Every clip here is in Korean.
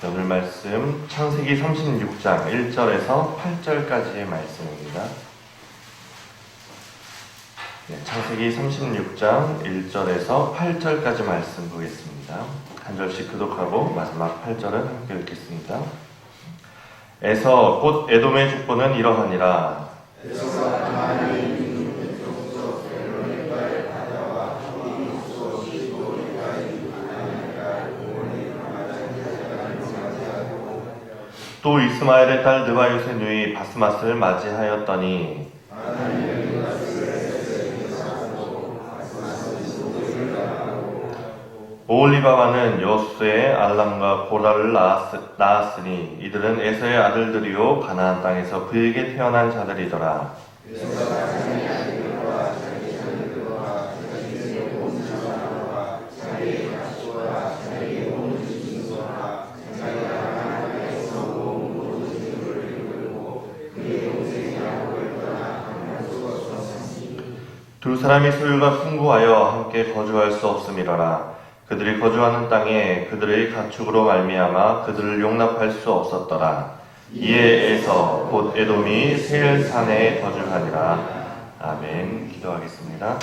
오늘 말씀 창세기 36장 1절에서 8절까지의 말씀입니다. 창세기 36장 1절에서 8절까지 말씀 보겠습니다. 한 절씩 교독하고 마지막 8절은 함께 읽겠습니다. 에서 곧 에돔의 족보는 이러하니라. 또 이스마엘의 딸 느바요의 누이 바스맛을 맞이하였더니 오홀리바마는 여수의 알람과 고라를 낳았으니 이들은 에서의 아들들이요 가나안 땅에서 그에게 태어난 자들이더라. 두 사람이 소유가 풍부하여 함께 거주할 수 없음이러라. 그들이 거주하는 땅에 그들의 가축으로 말미암아 그들을 용납할 수 없었더라. 이에 에서 곧 에돔이 세일산에 거주하니라. 아멘. 기도하겠습니다.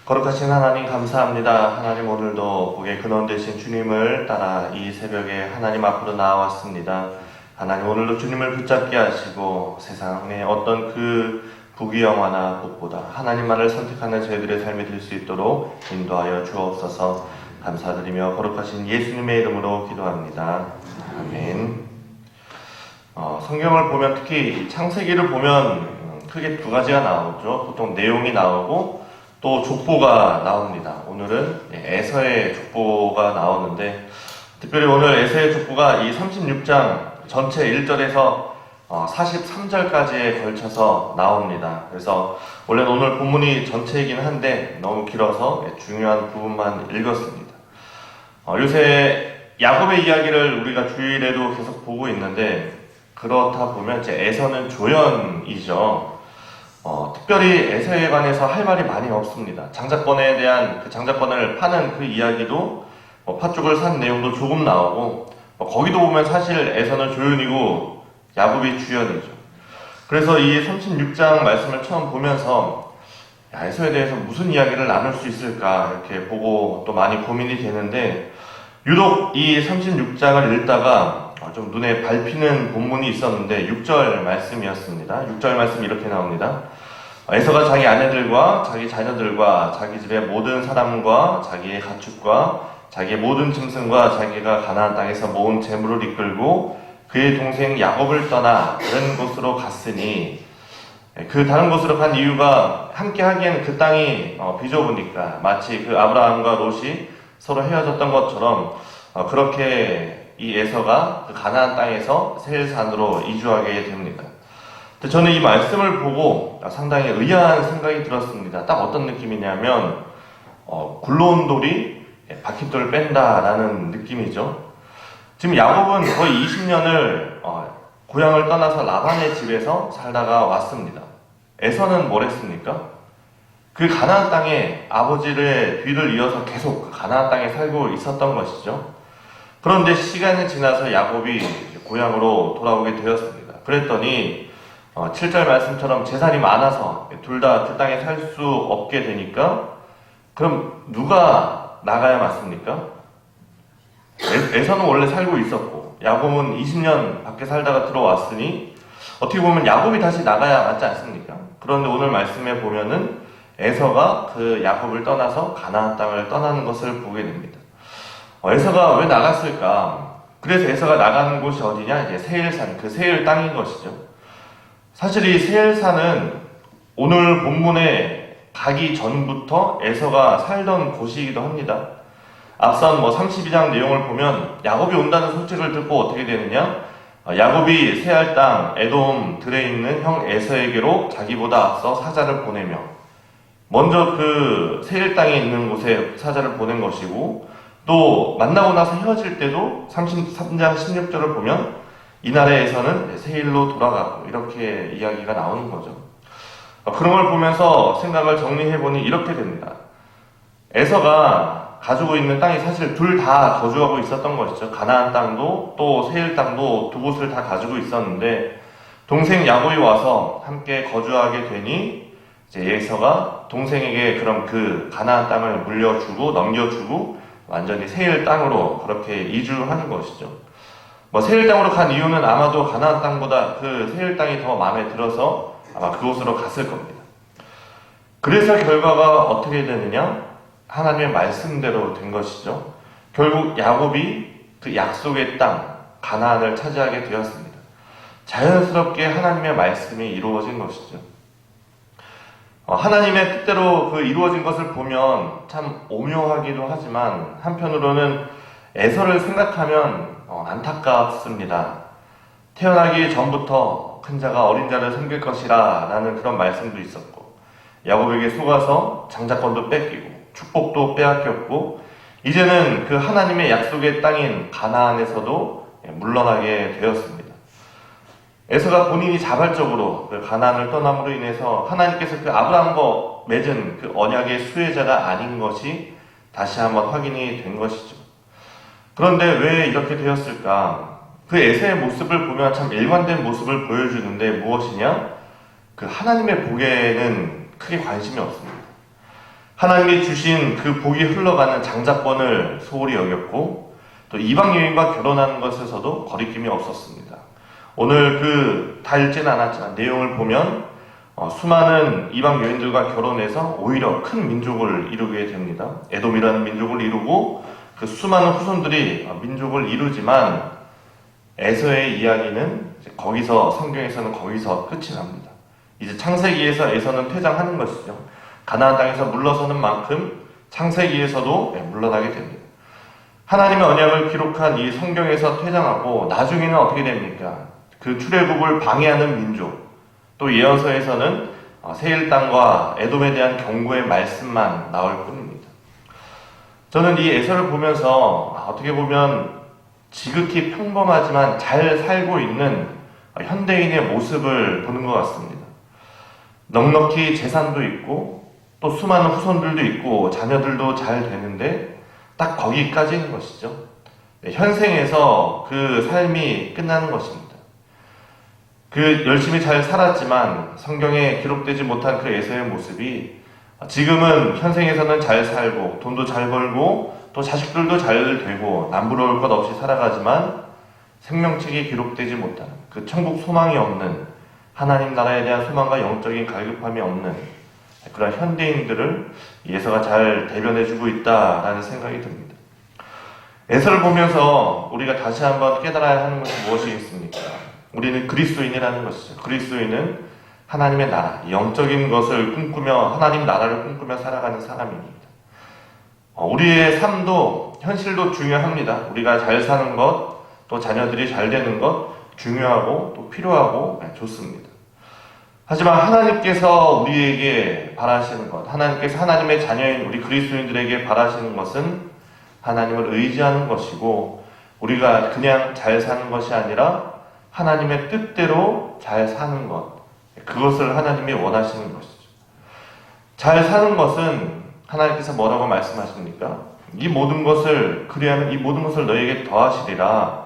거룩하신 하나님 감사합니다. 하나님, 오늘도 복의 근원 되신 주님을 따라 이 새벽에 하나님 앞으로 나왔습니다. 하나님, 오늘도 주님을 붙잡게 하시고 세상의 어떤 그 부귀영화나 복보다 하나님만을 선택하는 저희들의 삶이 될 수 있도록 인도하여 주옵소서. 감사드리며 거룩하신 예수님의 이름으로 기도합니다. 아멘. 성경을 보면 특히 창세기를 보면 크게 두 가지가 나오죠. 보통 내용이 나오고 또 족보가 나옵니다. 오늘은 에서의 족보가 나오는데, 특별히 오늘 에서의 족보가 이 36장 전체 1절에서 43절까지에 걸쳐서 나옵니다. 그래서 원래 오늘 본문이 전체이긴 한데 너무 길어서 중요한 부분만 읽었습니다. 요새 야곱의 이야기를 우리가 주일에도 계속 보고 있는데, 그렇다 보면 이제 에서는 조연이죠. 특별히 에서에 관해서 할 말이 많이 없습니다. 장자권에 대한 그 장자권을 파는 그 이야기도 팥죽을 산 내용도 조금 나오고, 거기도 보면 사실 에서는 조연이고 야곱이 주연이죠. 그래서 이 36장 말씀을 처음 보면서 에서에 대해서 무슨 이야기를 나눌 수 있을까 이렇게 보고 또 많이 고민이 되는데, 유독 이 36장을 읽다가 좀 눈에 밟히는 본문이 있었는데 6절 말씀이었습니다. 6절 말씀이 이렇게 나옵니다. 에서가 자기 아내들과 자기 자녀들과 자기 집의 모든 사람과 자기의 가축과 자기의 모든 짐승과 자기가 가나안 땅에서 모은 재물을 이끌고 그의 동생 야곱을 떠나 다른 곳으로 갔으니, 그 다른 곳으로 간 이유가 함께 하기에는 그 땅이 비좁으니까, 마치 그 아브라함과 롯이 서로 헤어졌던 것처럼 그렇게 이 에서가 그 가나안 땅에서 세일산으로 이주하게 됩니다. 근데 저는 이 말씀을 보고 상당히 의아한 생각이 들었습니다. 딱 어떤 느낌이냐면 굴러온 돌이 바퀴돌 뺀다라는 느낌이죠. 지금 야곱은 거의 20년을 고향을 떠나서 라반의 집에서 살다가 왔습니다. 에서는 뭘 했습니까? 그 가나안 땅에 아버지의 뒤를 이어서 계속 그 가나안 땅에 살고 있었던 것이죠. 그런데 시간이 지나서 야곱이 고향으로 돌아오게 되었습니다. 그랬더니 7절 말씀처럼 재산이 많아서 둘 다 그 땅에 살 수 없게 되니까, 그럼 누가 나가야 맞습니까? 에서는 원래 살고 있었고 야곱은 20년 밖에 살다가 들어왔으니 어떻게 보면 야곱이 다시 나가야 맞지 않습니까? 그런데 오늘 말씀에 보면은 에서가 그 야곱을 떠나서 가나안 땅을 떠나는 것을 보게 됩니다. 에서가 왜 나갔을까? 그래서 에서가 나가는 곳이 어디냐? 이제 세일산, 그 세일 땅인 것이죠. 사실 이 세일산은 오늘 본문에 가기 전부터 에서가 살던 곳이기도 합니다. 앞선 32장 내용을 보면 야곱이 온다는 소식을 듣고 어떻게 되느냐? 야곱이 세알 땅 에돔 들에 있는 형 에서에게로 자기보다 앞서 사자를 보내며, 먼저 그 세일 땅에 있는 곳에 사자를 보낸 것이고, 또 만나고 나서 헤어질 때도 33장 16절을 보면 이날의 에서는 세일로 돌아가고, 이렇게 이야기가 나오는 거죠. 그런 걸 보면서 생각을 정리해보니 이렇게 됩니다. 에서가 가지고 있는 땅이 사실 둘 다 거주하고 있었던 것이죠. 가나안 땅도 또 세일 땅도 두 곳을 다 가지고 있었는데 동생 야곱이 와서 함께 거주하게 되니 이제 에서가 동생에게 그럼 그 가나안 땅을 물려주고 넘겨주고 완전히 세일 땅으로 그렇게 이주하는 것이죠. 뭐 세일 땅으로 간 이유는 아마도 가나안 땅보다 그 세일 땅이 더 마음에 들어서 아마 그곳으로 갔을 겁니다. 그래서 결과가 어떻게 되느냐? 하나님의 말씀대로 된 것이죠. 결국 야곱이 그 약속의 땅 가나안을 차지하게 되었습니다. 자연스럽게 하나님의 말씀이 이루어진 것이죠. 하나님의 뜻대로 그 이루어진 것을 보면 참 오묘하기도 하지만 한편으로는 에서를 생각하면 안타깝습니다. 태어나기 전부터 큰 자가 어린 자를 섬길 것이라 라는 그런 말씀도 있었고 야곱에게 속아서 장자권도 뺏기고 축복도 빼앗겼고 이제는 그 하나님의 약속의 땅인 가나안에서도 물러나게 되었습니다. 에서가 본인이 자발적으로 그 가나안을 떠남으로 인해서 하나님께서 그 아브라함과 맺은 그 언약의 수혜자가 아닌 것이 다시 한번 확인이 된 것이죠. 그런데 왜 이렇게 되었을까? 그 에서의 모습을 보면 참 일관된 모습을 보여주는데 무엇이냐? 그 하나님의 복에는 크게 관심이 없습니다. 하나님이 주신 그 복이 흘러가는 장자권을 소홀히 여겼고 또 이방 여인과 결혼하는 것에서도 거리낌이 없었습니다. 오늘 다 읽지는 않았지만 내용을 보면 수많은 이방 여인들과 결혼해서 오히려 큰 민족을 이루게 됩니다. 에돔이라는 민족을 이루고 그 수많은 후손들이 민족을 이루지만 에서의 이야기는 거기서 성경에서는 거기서 끝이 납니다. 이제 창세기에서 에서는 퇴장하는 것이죠. 가나안 땅에서 물러서는 만큼 창세기에서도 물러나게 됩니다. 하나님의 언약을 기록한 이 성경에서 퇴장하고 나중에는 어떻게 됩니까? 그 출애굽을 방해하는 민족, 또 예언서에서는 세일 땅과 에돔에 대한 경고의 말씀만 나올 뿐입니다. 저는 이 에서를 보면서 어떻게 보면 지극히 평범하지만 잘 살고 있는 현대인의 모습을 보는 것 같습니다. 넉넉히 재산도 있고 또 수많은 후손들도 있고 자녀들도 잘 되는데 딱 거기까지인 것이죠. 현생에서 그 삶이 끝나는 것입니다. 그 열심히 잘 살았지만 성경에 기록되지 못한 그 에서의 모습이 지금은 현생에서는 잘 살고 돈도 잘 벌고 또 자식들도 잘 되고 남부러울 것 없이 살아가지만 생명책에 기록되지 못한 그 천국 소망이 없는 하나님 나라에 대한 소망과 영적인 갈급함이 없는 그런 현대인들을 에서가 잘 대변해주고 있다라는 생각이 듭니다. 에서를 보면서 우리가 다시 한번 깨달아야 하는 것이 무엇이겠습니까? 우리는 그리스도인이라는 것이죠. 그리스도인은 하나님의 나라, 영적인 것을 꿈꾸며 하나님 나라를 꿈꾸며 살아가는 사람입니다. 우리의 삶도 현실도 중요합니다. 우리가 잘 사는 것, 또 자녀들이 잘 되는 것 중요하고 또 필요하고 좋습니다. 하지만 하나님께서 우리에게 바라시는 것, 하나님께서 하나님의 자녀인 우리 그리스도인들에게 바라시는 것은 하나님을 의지하는 것이고 우리가 그냥 잘 사는 것이 아니라 하나님의 뜻대로 잘 사는 것, 그것을 하나님이 원하시는 것이죠. 잘 사는 것은 하나님께서 뭐라고 말씀하십니까? 이 모든 것을 그리하면 이 모든 것을 너희에게 더하시리라.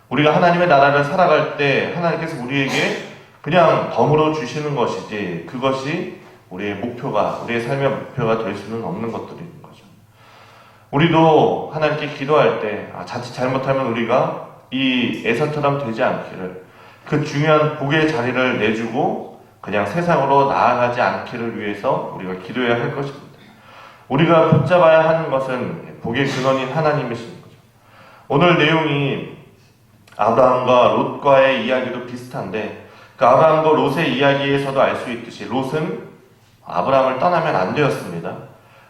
우리가 하나님의 나라를 살아갈 때 하나님께서 우리에게 그냥 덤으로 주시는 것이지 그것이 우리의 목표가, 우리의 삶의 목표가 될 수는 없는 것들인 거죠. 우리도 하나님께 기도할 때 자칫 잘못하면 우리가 이 에서처럼 되지 않기를, 그 중요한 복의 자리를 내주고 그냥 세상으로 나아가지 않기를 위해서 우리가 기도해야 할 것입니다. 우리가 붙잡아야 하는 것은 복의 근원인 하나님이신 거죠. 오늘 내용이 아브라함과 롯과의 이야기도 비슷한데 그 아브라함과 롯의 이야기에서도 알 수 있듯이 롯은 아브라함을 떠나면 안 되었습니다.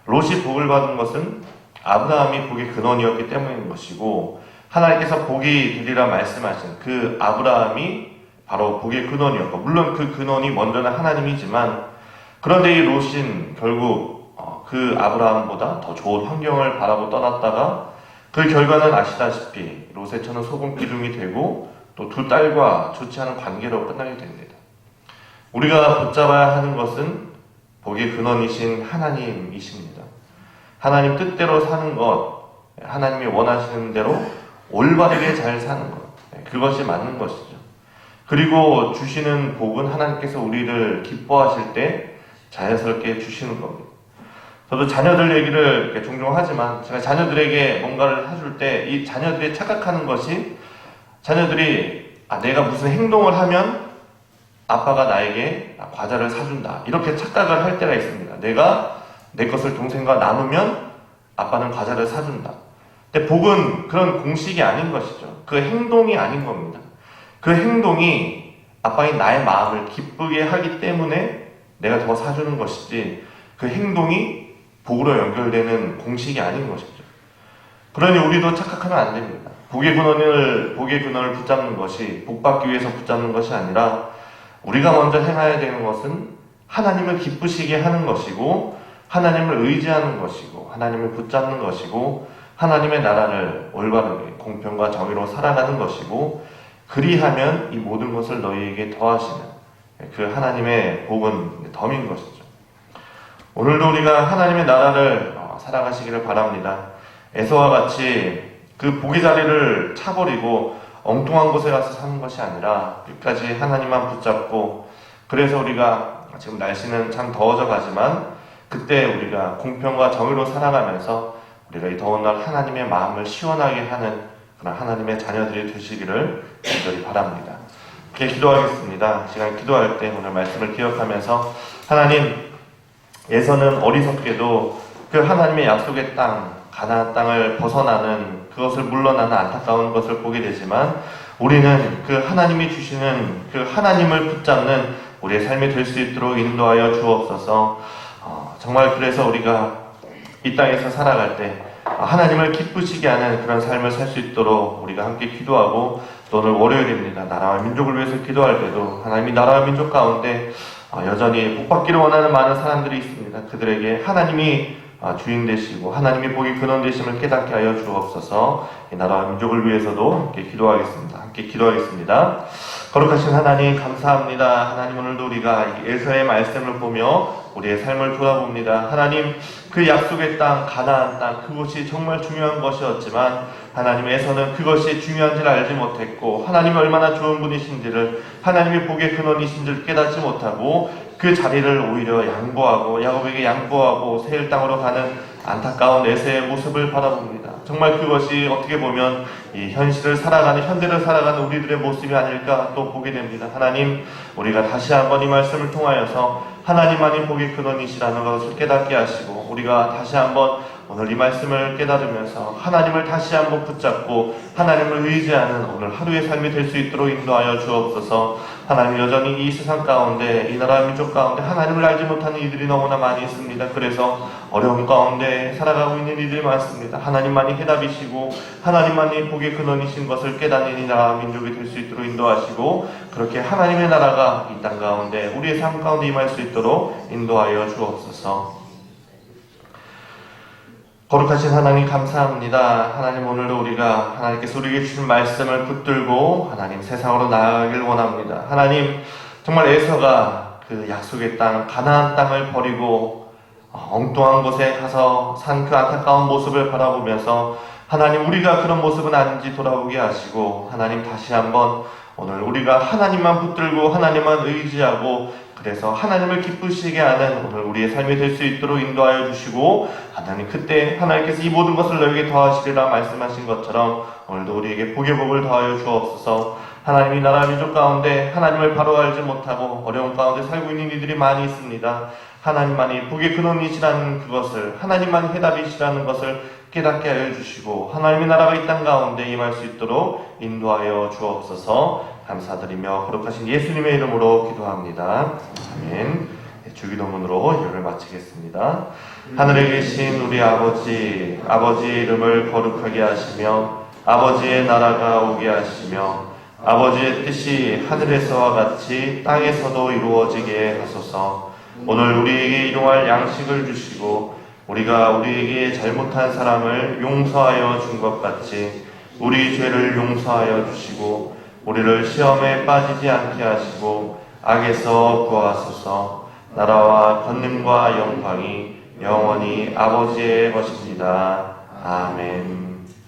롯이 복을 받은 것은 아브라함이 복의 근원이었기 때문인 것이고 하나님께서 복이 되리라 말씀하신 그 아브라함이 바로 복의 근원이었고 물론 그 근원이 먼저는 하나님이지만 그런데 이 롯은 결국 그 아브라함보다 더 좋은 환경을 바라고 떠났다가 그 결과는 아시다시피 롯의 처는 소금 기둥이 되고 또 두 딸과 좋지 않은 관계로 끝나게 됩니다. 우리가 붙잡아야 하는 것은 복의 근원이신 하나님이십니다. 하나님 뜻대로 사는 것, 하나님이 원하시는 대로 올바르게 잘 사는 것, 그것이 맞는 것이죠. 그리고 주시는 복은 하나님께서 우리를 기뻐하실 때 자연스럽게 주시는 겁니다. 저도 자녀들 얘기를 종종 하지만 제가 자녀들에게 뭔가를 사줄 때 이 자녀들이 착각하는 것이 자녀들이 내가 무슨 행동을 하면 아빠가 나에게 과자를 사준다 이렇게 착각을 할 때가 있습니다. 내가 내 것을 동생과 나누면 아빠는 과자를 사준다. 근데 복은 그런 공식이 아닌 것이죠. 그 행동이 아닌 겁니다. 그 행동이 아빠인 나의 마음을 기쁘게 하기 때문에 내가 더 사주는 것이지 그 행동이 복으로 연결되는 공식이 아닌 것이죠. 그러니 우리도 착각하면 안 됩니다. 복의 근원을 붙잡는 것이 복받기 위해서 붙잡는 것이 아니라 우리가 먼저 행해야 되는 것은 하나님을 기쁘시게 하는 것이고 하나님을 의지하는 것이고 하나님을 붙잡는 것이고 하나님의 나라를 올바르게 공평과 정의로 살아가는 것이고 그리하면 이 모든 것을 너희에게 더하시는 그 하나님의 복은 덤인 것이죠. 오늘도 우리가 하나님의 나라를 살아가시기를 바랍니다. 에서와 같이 그 복의 자리를 차버리고 엉뚱한 곳에 가서 사는 것이 아니라 끝까지 하나님만 붙잡고 그래서 우리가 지금 날씨는 참 더워져 가지만 그때 우리가 공평과 정의로 살아가면서 우리가 이 더운 날 하나님의 마음을 시원하게 하는 그런 하나님의 자녀들이 되시기를 간절히 바랍니다. 이렇게 기도하겠습니다. 시간 기도할 때 오늘 말씀을 기억하면서 하나님 예서는 어리석게도 그 하나님의 약속의 땅 가나안 땅을 벗어나는 그것을 물러나는 안타까운 것을 보게 되지만 우리는 그 하나님이 주시는 그 하나님을 붙잡는 우리의 삶이 될 수 있도록 인도하여 주옵소서. 정말 그래서 우리가 이 땅에서 살아갈 때 하나님을 기쁘시게 하는 그런 삶을 살 수 있도록 우리가 함께 기도하고 또 오늘 월요일입니다. 나라와 민족을 위해서 기도할 때도 하나님이 나라와 민족 가운데 여전히 복받기를 원하는 많은 사람들이 있습니다. 그들에게 하나님이 주인 되시고 하나님이 복의 근원 되심을 깨닫게 하여 주옵소서. 이 나라와 민족을 위해서도 함께 기도하겠습니다. 함께 기도하겠습니다. 거룩하신 하나님 감사합니다. 하나님 오늘도 우리가 에서의 말씀을 보며 우리의 삶을 돌아봅니다. 하나님 그 약속의 땅 가나안 땅 그것이 정말 중요한 것이었지만 하나님에서는 그것이 중요한지를 알지 못했고 하나님이 얼마나 좋은 분이신지를 하나님의 복의 근원이신지를 깨닫지 못하고 그 자리를 오히려 양보하고 야곱에게 양보하고 새 땅으로 가는 안타까운 에서의 모습을 바라봅니다. 정말 그것이 어떻게 보면 이 현실을 살아가는 현대를 살아가는 우리들의 모습이 아닐까 또 보게 됩니다. 하나님 우리가 다시 한번 이 말씀을 통하여서 하나님만이 복의 근원이시라는 것을 깨닫게 하시고 우리가 다시 한번 오늘 이 말씀을 깨달으면서 하나님을 다시 한번 붙잡고 하나님을 의지하는 오늘 하루의 삶이 될 수 있도록 인도하여 주옵소서. 하나님 여전히 이 세상 가운데 이 나라 민족 가운데 하나님을 알지 못하는 이들이 너무나 많이 있습니다. 그래서 어려움 가운데 살아가고 있는 이들이 많습니다. 하나님만이 해답이시고 하나님만이 복의 근원이신 것을 깨닫는 이 나라 민족이 될 수 있도록 인도하시고 그렇게 하나님의 나라가 이 땅 가운데 우리의 삶 가운데 임할 수 있도록 인도하여 주옵소서. 거룩하신 하나님 감사합니다. 하나님 오늘도 우리가 하나님께서 우리에게 주신 말씀을 붙들고 하나님 세상으로 나아가길 원합니다. 하나님 정말 에서가 그 약속의 땅 가나안 땅을 버리고 엉뚱한 곳에 가서 산 그 안타까운 모습을 바라보면서 하나님 우리가 그런 모습은 아닌지 돌아보게 하시고 하나님 다시 한번 오늘 우리가 하나님만 붙들고 하나님만 의지하고 그래서 하나님을 기쁘시게 하는 오늘 우리의 삶이 될 수 있도록 인도하여 주시고 하나님 그때 하나님께서 이 모든 것을 너에게 더하시리라 말씀하신 것처럼 오늘도 우리에게 복의 복을 더하여 주옵소서. 하나님이 나라 민족 가운데 하나님을 바로 알지 못하고 어려운 가운데 살고 있는 이들이 많이 있습니다. 하나님만이 복의 근원이시라는 그것을 하나님만이 해답이시라는 것을 깨닫게 하여 주시고 하나님의 나라가 이 땅 가운데 임할 수 있도록 인도하여 주옵소서. 감사드리며 거룩하신 예수님의 이름으로 기도합니다. 아멘. 주기도문으로 예배를 마치겠습니다. 하늘에 계신 우리 아버지, 아버지의 이름을 거룩하게 하시며 아버지의 나라가 오게 하시며 아버지의 뜻이 하늘에서와 같이 땅에서도 이루어지게 하소서. 오늘 우리에게 일용할 양식을 주시고 우리가 우리에게 잘못한 사람을 용서하여 준 것 같이 우리 죄를 용서하여 주시고 우리를 시험에 빠지지 않게 하시고 악에서 구하소서. 나라와 권능과 영광이 영원히 아버지의 것입니다. 아멘.